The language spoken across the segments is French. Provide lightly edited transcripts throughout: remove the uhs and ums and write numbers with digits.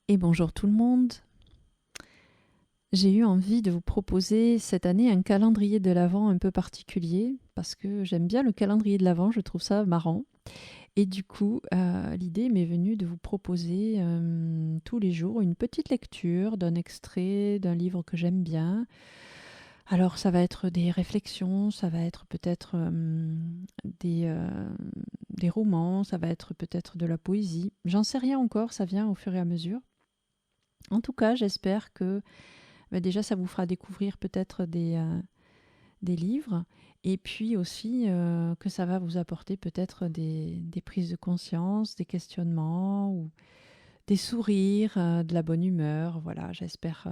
Et bonjour tout le monde. J'ai eu envie de vous proposer cette année un calendrier de l'Avent un peu particulier parce que j'aime bien le calendrier de l'Avent, je trouve ça marrant. Et du coup, l'idée m'est venue de vous proposer tous les jours une petite lecture d'un extrait d'un livre que j'aime bien. Alors ça va être des réflexions, ça va être peut-être des romans, ça va être peut-être de la poésie. J'en sais rien encore, ça vient au fur et à mesure. En tout cas, j'espère que déjà, ça vous fera découvrir peut-être des livres et puis aussi que ça va vous apporter peut-être des prises de conscience, des questionnements ou des sourires, de la bonne humeur. Voilà, j'espère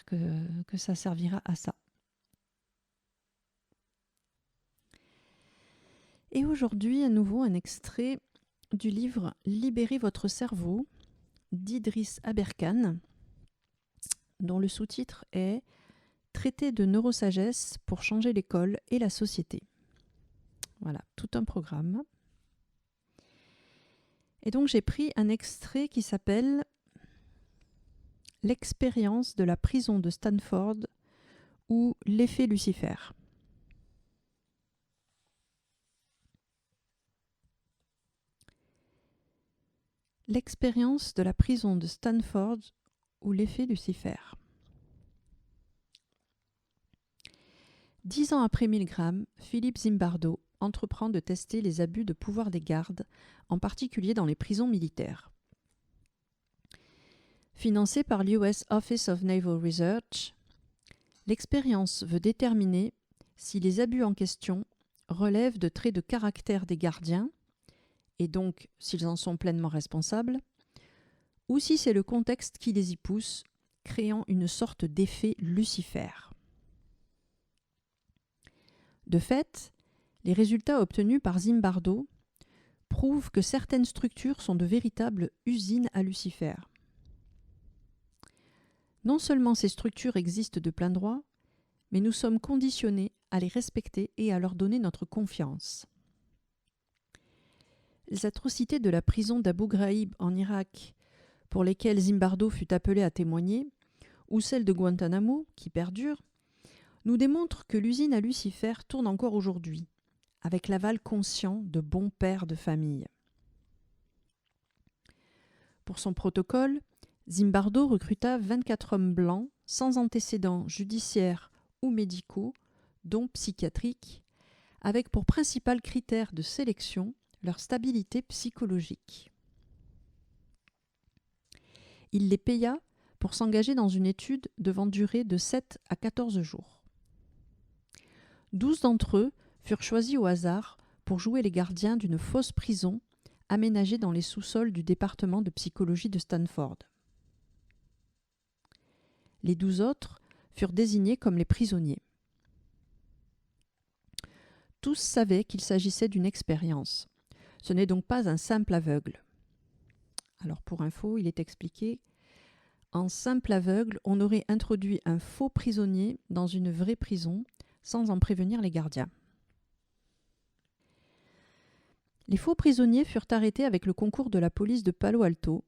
que ça servira à ça. Et aujourd'hui, à nouveau, un extrait du livre Libérez votre cerveau d'Idriss Aberkane, dont le sous-titre est Traité de neurosagesse pour changer l'école et la société. Voilà, tout un programme. Et donc j'ai pris un extrait qui s'appelle L'expérience de la prison de Stanford ou l'effet Lucifer. L'expérience de la prison de Stanford ou l'effet Lucifer. 10 ans après Milgram, Philippe Zimbardo entreprend de tester les abus de pouvoir des gardes, en particulier dans les prisons militaires. Financé par l'US Office of Naval Research, l'expérience veut déterminer si les abus en question relèvent de traits de caractère des gardiens, et donc s'ils en sont pleinement responsables, ou si c'est le contexte qui les y pousse, créant une sorte d'effet Lucifer. De fait, les résultats obtenus par Zimbardo prouvent que certaines structures sont de véritables usines à Lucifer. Non seulement ces structures existent de plein droit, mais nous sommes conditionnés à les respecter et à leur donner notre confiance. Les atrocités de la prison d'Abu Ghraib en Irak, pour lesquelles Zimbardo fut appelé à témoigner, ou celles de Guantanamo, qui perdurent, nous démontrent que l'usine à Lucifer tourne encore aujourd'hui, avec l'aval conscient de bons pères de famille. Pour son protocole, Zimbardo recruta 24 hommes blancs sans antécédents judiciaires ou médicaux, dont psychiatriques, avec pour principal critère de sélection leur stabilité psychologique. Il les paya pour s'engager dans une étude devant durer de 7 à 14 jours. 12 d'entre eux furent choisis au hasard pour jouer les gardiens d'une fausse prison aménagée dans les sous-sols du département de psychologie de Stanford. Les 12 autres furent désignés comme les prisonniers. Tous savaient qu'il s'agissait d'une expérience. Ce n'est donc pas un simple aveugle. Alors pour info, il est expliqué, en simple aveugle, on aurait introduit un faux prisonnier dans une vraie prison sans en prévenir les gardiens. Les faux prisonniers furent arrêtés avec le concours de la police de Palo Alto.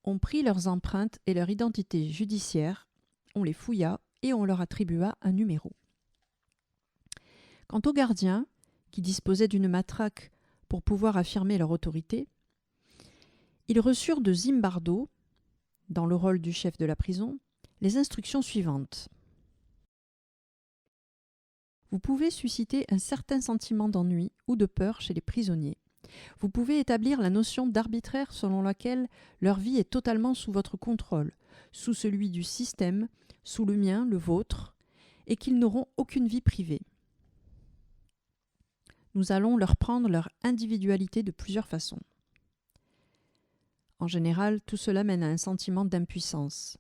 On prit leurs empreintes et leur identité judiciaire, on les fouilla et on leur attribua un numéro. Quant aux gardiens, qui disposaient d'une matraque pour pouvoir affirmer leur autorité, ils reçurent de Zimbardo, dans le rôle du chef de la prison, les instructions suivantes. Vous pouvez susciter un certain sentiment d'ennui ou de peur chez les prisonniers. Vous pouvez établir la notion d'arbitraire selon laquelle leur vie est totalement sous votre contrôle, sous celui du système, sous le mien, le vôtre, et qu'ils n'auront aucune vie privée. Nous allons leur prendre leur individualité de plusieurs façons. En général, tout cela mène à un sentiment d'impuissance.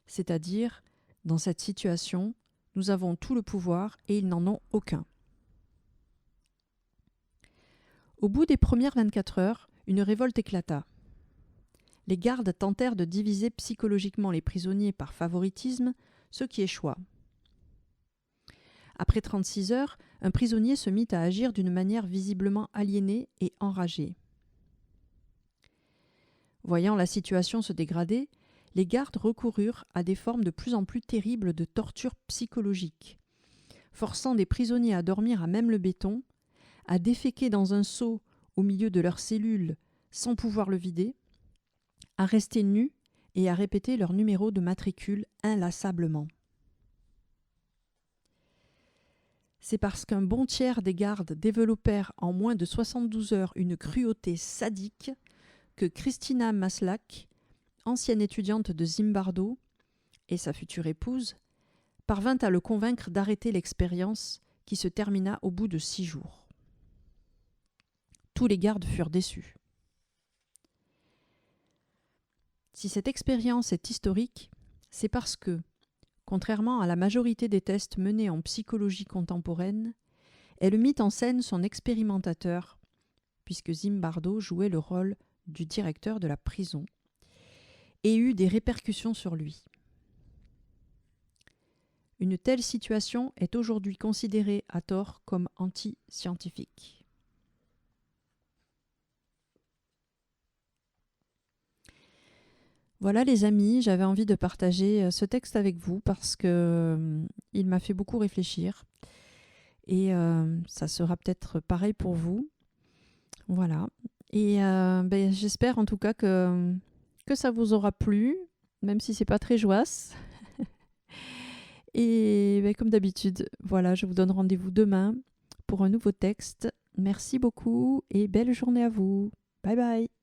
C'est-à-dire, dans cette situation, nous avons tout le pouvoir et ils n'en ont aucun. Au bout des premières 24 heures, une révolte éclata. Les gardes tentèrent de diviser psychologiquement les prisonniers par favoritisme, ce qui échoua. Après 36 heures, un prisonnier se mit à agir d'une manière visiblement aliénée et enragée. Voyant la situation se dégrader, les gardes recoururent à des formes de plus en plus terribles de torture psychologique, forçant des prisonniers à dormir à même le béton, à déféquer dans un seau au milieu de leurs cellules sans pouvoir le vider, à rester nus et à répéter leur numéro de matricule inlassablement. C'est parce qu'un bon tiers des gardes développèrent en moins de 72 heures une cruauté sadique que Christina Maslach, ancienne étudiante de Zimbardo, et sa future épouse, parvint à le convaincre d'arrêter l'expérience qui se termina au bout de 6 jours. Tous les gardes furent déçus. Si cette expérience est historique, c'est parce que, contrairement à la majorité des tests menés en psychologie contemporaine, elle mit en scène son expérimentateur, puisque Zimbardo jouait le rôle du directeur de la prison, et eut des répercussions sur lui. Une telle situation est aujourd'hui considérée à tort comme anti-scientifique. Voilà les amis, j'avais envie de partager ce texte avec vous parce que il m'a fait beaucoup réfléchir et ça sera peut-être pareil pour vous. Voilà. Et j'espère en tout cas que ça vous aura plu, même si c'est pas très joyeux. Et comme d'habitude, voilà, je vous donne rendez-vous demain pour un nouveau texte. Merci beaucoup et belle journée à vous. Bye bye.